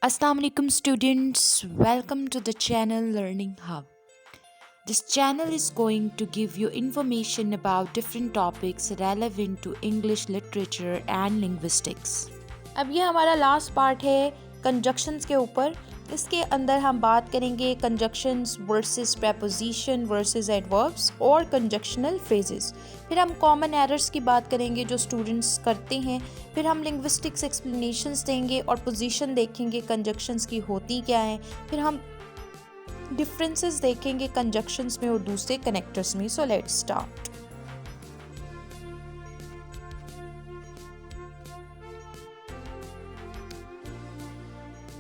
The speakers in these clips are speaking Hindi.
Assalamu alaikum students, welcome to the channel Learning Hub. This channel is going to give you information about different topics relevant to English literature and linguistics. अब ये हमारा लास्ट पार्ट है कंजक्शंस के ऊपर। इसके अंदर हम बात करेंगे conjunctions versus preposition versus adverbs और कंजक्शनल फ्रेजेस। फिर हम कॉमन एरर्स की बात करेंगे जो स्टूडेंट्स करते हैं। फिर हम लिंग्विस्टिक्स एक्सप्लेनेशंस देंगे और पोजीशन देखेंगे कंजक्शंस की होती क्या है। फिर हम डिफरेंसेस देखेंगे कंजक्शंस में और दूसरे कनेक्टर्स में। So let's start.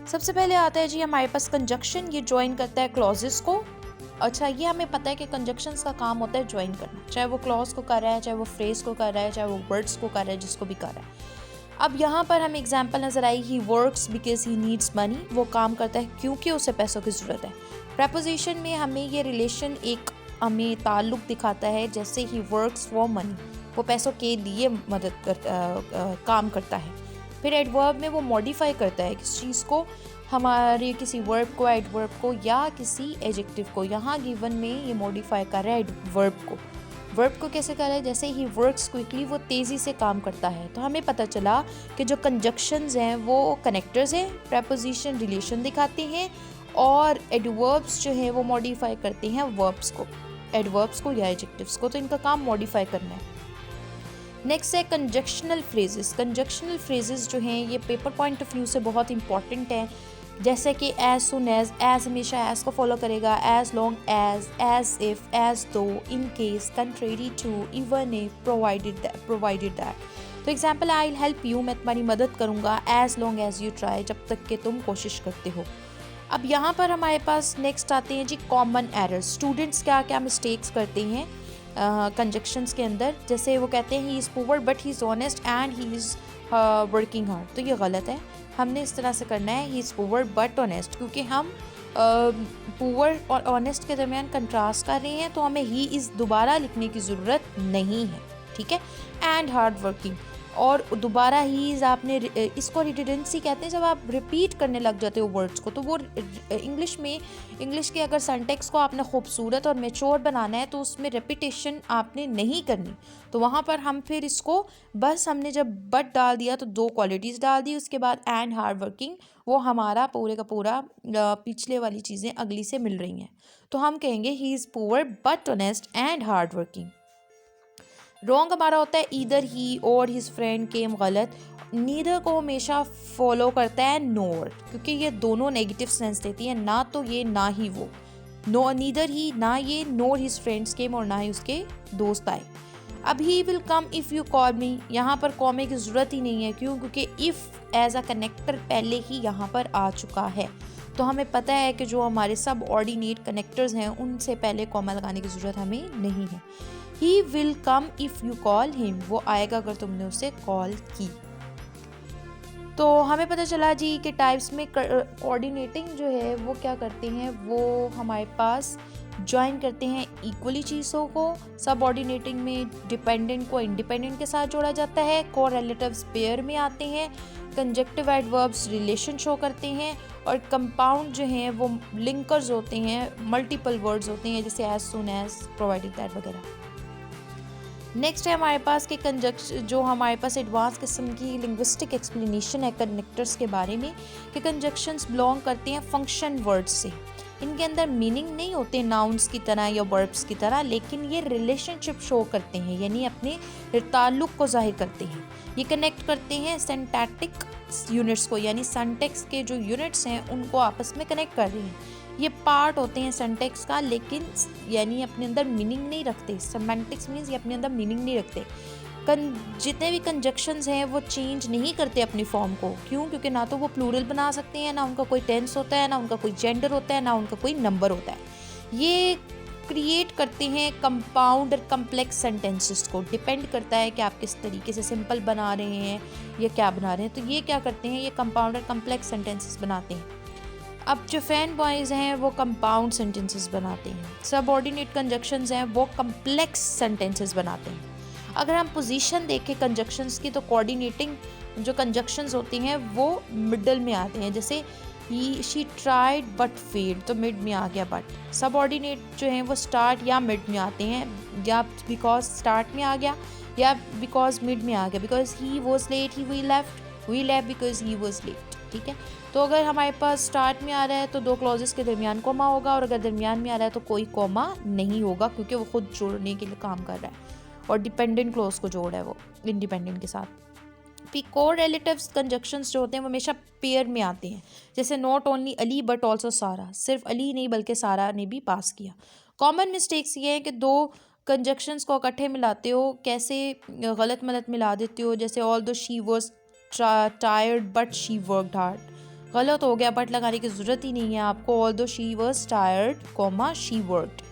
सबसे पहले आता है जी हमारे पास कंजक्शन। ये ज्वाइन करता है क्लॉजेस को। अच्छा, ये हमें पता है कि कंजक्शंस का काम होता है ज्वाइन करना, चाहे वो क्लॉज को कर रहा है, चाहे वो फ्रेज को कर रहा है, चाहे वो वर्ड्स को कर रहा है, जिसको भी कर रहा है। अब यहाँ पर हमें एग्जांपल नज़र आई, he works because he needs money. वो काम करता है क्योंकि उसे पैसों की ज़रूरत है। प्रेपोजिशन में हमें ये रिलेशन एक हमें ताल्लुक दिखाता है, जैसे ही वर्क्स फॉर मनी, वो पैसों के लिए काम करता है। फिर एडवर्ब में वो मॉडिफाई करता है किस चीज़ को, हमारे किसी वर्ब को, एडवर्ब को या किसी एडजेक्टिव को। यहाँ गिवन में ये मॉडिफाई कर रहा है वर्ब को। वर्ब को कैसे कर रहा है, जैसे ही वर्क्स क्विकली, वो तेज़ी से काम करता है। तो हमें पता चला कि जो कंजक्शंस हैं वो कनेक्टर्स हैं, प्रेपोजिशन रिलेशन दिखाते हैं और एडवर्ब्स जो हैं वो मॉडिफाई करते हैं वर्ब्स को, एडवर्ब्स को या एडजेक्टिव्स को। तो इनका काम मॉडिफाई करना है। नेक्स्ट है कंजक्शनल फ्रेजेस। कंजक्शनल फ्रेजेस जो हैं ये पेपर पॉइंट ऑफ व्यू से बहुत इंपॉर्टेंट हैं। जैसे कि एज सुन एज हमेशा एज को फॉलो करेगा, as long as if, as though, in case, contrary to, even if, provided that. तो example, I will help you, मैं तुम्हारी मदद करूँगा, as long as you try, जब तक कि तुम कोशिश करते हो। अब यहाँ पर हमारे पास नेक्स्ट आते हैं जी कॉमन एरर्स। स्टूडेंट्स क्या क्या मिस्टेक्स करते हैं कंजक्शंस के अंदर। जैसे वो कहते हैं he is poor but he is honest and he is working hard. तो ये गलत है। हमने इस तरह से करना है, he is poor but honest, क्योंकि हम पुअर और ऑनेस्ट के दरमियान कंट्रास्ट कर रहे हैं, तो हमें ही इज़ दोबारा लिखने की ज़रूरत नहीं है, ठीक है। एंड हार्ड वर्किंग, और दोबारा ही आपने इसको रिडंडेंसी कहते हैं, जब आप रिपीट करने लग जाते हो वर्ड्स को। तो वो इंग्लिश के अगर सेंटेक्स को आपने खूबसूरत और मैच्योर बनाना है तो उसमें रेपिटेशन आपने नहीं करनी। तो वहाँ पर हम फिर इसको बस हमने जब बट डाल दिया तो दो क्वालिटीज़ डाल दी, उसके बाद एंड हार्ड वर्किंग, वो हमारा पूरे का पूरा पिछले वाली चीज़ें अगली से मिल रही हैं। तो हम कहेंगे he is poor but honest and hard working. Wrong हमारा होता है ईदर ही और हिज फ्रेंड केम, गलत। नीदर को हमेशा फॉलो करता है नोर, क्योंकि ये दोनों नेगेटिव सेंस देती है, ना तो ये ना ही वो। नो नीदर ही, ना ये, नोर हिज फ्रेंड्स केम, और ना ही उसके दोस्त आए। अब he will come if you call मी, यहाँ पर कॉमे की ज़रूरत ही नहीं है। क्यों? क्योंकि इफ़ एज अ कनेक्टर पहले ही यहाँ पर आ चुका है। तो हमें पता है कि जो हमारे सब ऑर्डिनेट कनेक्टर्स हैं उनसे पहले कॉमा लगाने की ज़रूरत हमें नहीं है। He will come if you call him, वो आएगा अगर तुमने उसे कॉल की। तो हमें पता चला जी कि टाइप्स में कोऑर्डिनेटिंग जो है वो क्या करते हैं, वो हमारे पास ज्वाइन करते हैं इक्वली चीज़ों को। सब ऑर्डिनेटिंग में डिपेंडेंट को इंडिपेंडेंट के साथ जोड़ा जाता है। कोरिलेटिव्स पेयर में आते हैं। कंजक्टिव एडवर्ब्स रिलेशन शो करते हैं, और कंपाउंड जो हैं वो लिंकर्स होते हैं, मल्टीपल वर्ड्स होते हैं, जैसे as soon as, provided that वगैरह। नेक्स्ट है हमारे पास कि जो हमारे पास एडवांस किस्म की लिंग्विस्टिक एक्सप्लेनेशन है कनेक्टर्स के बारे में, कि कंजक्शंस बिलोंग करते हैं फंक्शन वर्ड्स से। इनके अंदर मीनिंग नहीं होते नाउन्स की तरह या वर्ब्स की तरह, लेकिन ये रिलेशनशिप शो करते हैं, यानी अपने ताल्लुक़ को जाहिर करते हैं। ये कनेक्ट करते हैं सिंटैक्टिक यूनिट्स को, यानी सिंटैक्स के जो यूनिट्स हैं उनको आपस में कनेक्ट कर रही हैं। ये पार्ट होते हैं सिंटैक्स का, लेकिन यानी अपने अंदर मीनिंग नहीं रखते। सेमेंटिक्स मीन्स ये अपने अंदर मीनिंग नहीं रखते। जितने भी कंजक्शंस हैं वो चेंज नहीं करते अपनी फॉर्म को। क्यों? क्योंकि ना तो वो प्लूरल बना सकते हैं, ना उनका कोई टेंस होता है, ना उनका कोई जेंडर होता है, ना उनका कोई नंबर होता है। ये क्रिएट करते हैं कंपाउंड और कम्प्लेक्स सेंटेंसेस को। डिपेंड करता है कि आप किस तरीके से सिंपल बना रहे हैं या क्या बना रहे हैं। तो ये क्या करते हैं, ये कंपाउंड और कम्प्लेक्स सेंटेंसेस बनाते हैं। अब जो फैन बॉयज़ हैं वो कंपाउंड सेंटेंसेस बनाते हैं। सबऑर्डिनेट कंजक्शंस हैं वो कम्प्लेक्स सेंटेंसेस बनाते हैं। अगर हम पोजीशन देखें कंजक्शंस की, तो कोऑर्डिनेटिंग जो कंजक्शंस होती हैं वो मिडल में आते हैं। जैसे शी ट्राइड बट फेल्ड, तो मिड में आ गया बट। सबऑर्डिनेट जो हैं वो स्टार्ट या मिड में आते हैं, या बिकॉज स्टार्ट में आ गया या बिकॉज मिड में आ गया। Because he was late he we left because he was late. ठीक है, तो अगर हमारे पास स्टार्ट में आ रहा है तो दो क्लॉजेस के दरमियान कोमा होगा, और अगर दरमियान में आ रहा है तो कोई कोमा नहीं होगा, क्योंकि वो खुद जोड़ने के लिए काम कर रहा है और डिपेंडेंट क्लॉज को जोड़ है वो इंडिपेंडेंट के साथ। कोरिलेटिव्स कंजक्शंस जो होते हैं वो हमेशा पेयर में आते हैं, जैसे not only Ali but also सारा, सिर्फ अली नहीं बल्कि सारा ने भी पास किया। कॉमन मिस्टेक्स ये हैं कि दो कंजक्शंस को इकट्ठे मिलाते हो, कैसे गलत मलत मिला देते हो, जैसे ऑल दो she was tired but she worked hard, गलत हो गया, बट लगाने की ज़रूरत ही नहीं है आपको, ऑल दो she was tired comma she worked.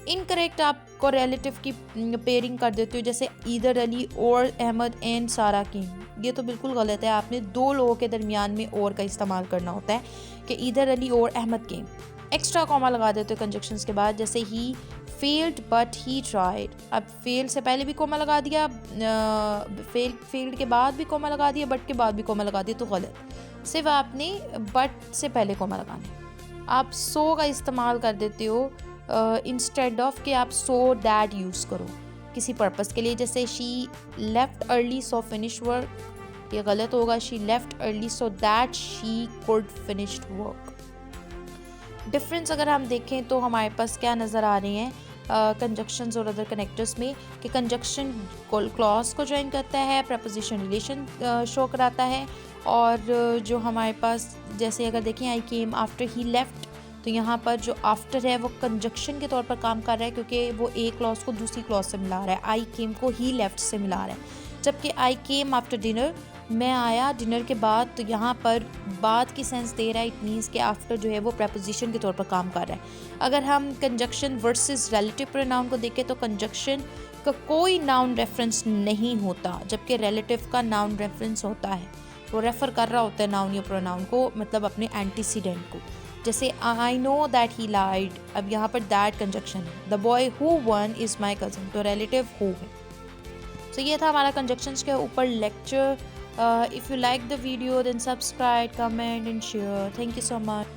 Incorrect आपको रिलेटिव की पेयरिंग कर देते हो, जैसे ईदर अली और अहमद एंड सारा किंग, ये तो बिल्कुल गलत है, आपने दो लोगों के दरमियान में और का इस्तेमाल करना होता है कि ईदर अली और अहमद किंग। एक्स्ट्रा कॉमा लगा देते हो कंजक्शंस के बाद, जैसे he failed but he tried, अब फेल से पहले भी कोमा लगा दिया, फेल्ड के बाद भी कोमा लगा दिया, बट के बाद भी कोमा लगा दिया, तो गलत, सिर्फ आपने बट से पहले कोमा लगाने। आप सो का इस्तेमाल कर देते हो इंस्टेड ऑफ कि आप सो दैट यूज़ करो किसी पर्पस के लिए, जैसे she left early so finish work, ये गलत होगा, she left early so that she could finished work. Difference अगर हम देखें तो हमारे पास क्या नज़र आ रहे हैं कंजक्शंस और अदर कनेक्टर्स में, कि कंजक्शन क्लॉज को ज्वाइन करता है, प्रपोजिशन रिलेशन शो कराता है, और जो हमारे पास जैसे अगर देखें आई केम आफ्टर ही लेफ्ट, तो यहाँ पर जो आफ्टर है वो कंजक्शन के तौर पर काम कर रहा है, क्योंकि वो एक क्लॉज को दूसरी क्लॉज से मिला रहा है, आई केम को ही लेफ्ट से मिला रहा है। जबकि आई केम आफ्टर डिनर, मैं आया डिनर के बाद, तो यहाँ पर बाद की सेंस दे रहा है, इट मीन्स कि आफ्टर जो है वो प्रपोजिशन के तौर पर काम कर रहा है। अगर हम कंजक्शन वर्सेस रिलेटिव प्रोनाउन को देखें तो कंजक्शन का कोई नाउन रेफरेंस नहीं होता, जबकि रिलेटिव का नाउन रेफरेंस होता है, वो रेफ़र कर रहा होता है नाउन या प्रोनाउन को, मतलब अपने एंटीसीडेंट को। जैसे आई नो दैट ही लाइड, अब यहाँ पर दैट कंजक्शन है। The boy who one is my cousin, तो रिलेटिव हु है। तो ये था हमारा कंजक्शंस के ऊपर lecture. If you like the video then subscribe, comment and share. Thank you so much.